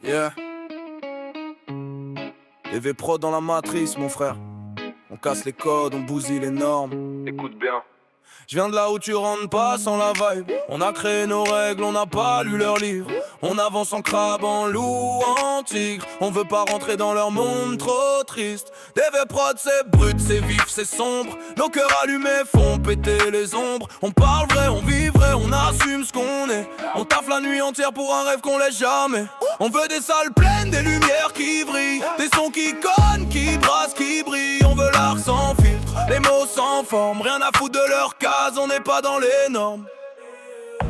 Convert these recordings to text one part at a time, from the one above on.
Yeah. EV Pro dans la matrice, mon frère. On casse les codes, on bousille les normes. Écoute bien. Je viens de là où tu rentres pas sans la vibe. On a créé nos règles, on n'a pas lu leurs livres. On avance en crabe, en loup, en tigre. On veut pas rentrer dans leur monde trop triste. DV Prod c'est brut, c'est vif, c'est sombre. Nos cœurs allumés font péter les ombres. On parle vrai, on vit vrai, on assume ce qu'on est. On taffe la nuit entière pour un rêve qu'on laisse jamais. On veut des salles pleines, des lumières qui brillent, des sons qui connent, qui brassent, qui brillent. On veut l'art sans filtre, les mots sans forme. Rien à foutre de leur case, on n'est pas dans les normes.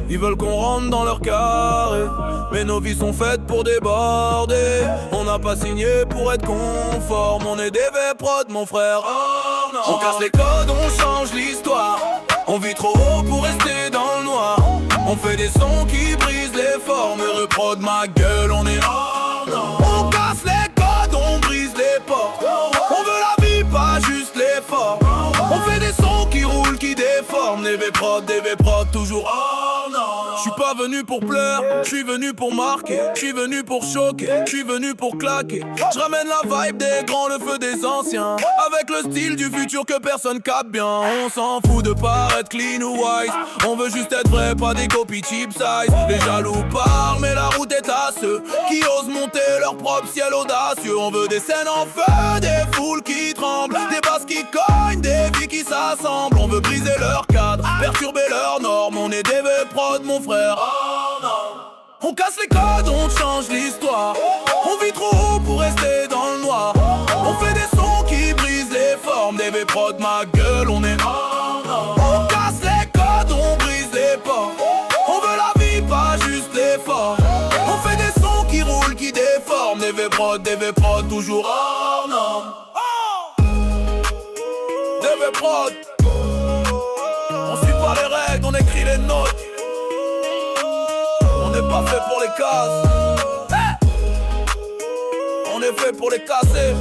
Ils veulent qu'on rentre dans leur carré, mais nos vies sont faites pour déborder. On n'a pas signé pour être conforme. On est des V-Prod, mon frère. Oh non. On casse les codes, on change l'histoire. On vit trop haut pour rester dans le noir. On fait des sons qui brisent les formes. Heureux prod, ma gueule, on est hors non. On casse les codes, on brise les portes. On veut la vie, pas juste l'effort. On fait des sons qui roulent, qui déforment. Des V-Prod, toujours hors non. J'suis pas venu pour pleurer, j'suis venu pour marquer. J'suis venu pour choquer, j'suis venu pour claquer. J'ramène la vibe des grands, le feu des anciens. Avec le style du futur que personne capte bien. On s'en fout de paraître clean ou wise. On veut juste être vrai, pas des copies cheap size. Les jaloux parlent, mais la route est à ceux qui osent monter leur propre ciel audacieux. On veut des scènes en feu, des foules qui tremblent, des basses qui cognent, des vies qui s'assemblent. On veut briser leur cadre, perturber leurs normes. On est des V-Prod, mon frère. Oh non. On casse les codes, on change l'histoire. On vit trop haut pour rester dans le noir. On fait des sons qui brisent les formes. Des V-Prod, ma gueule, on est oh non. On casse les codes, on brise les portes. On veut la vie, pas juste l'effort. On fait des sons qui roulent, qui déforment. Des V-Prod, toujours oh non. Des V-Prod. On suit pas les règles, on écrit les notes. On n'est pas fait pour les cases. On est fait pour les casser.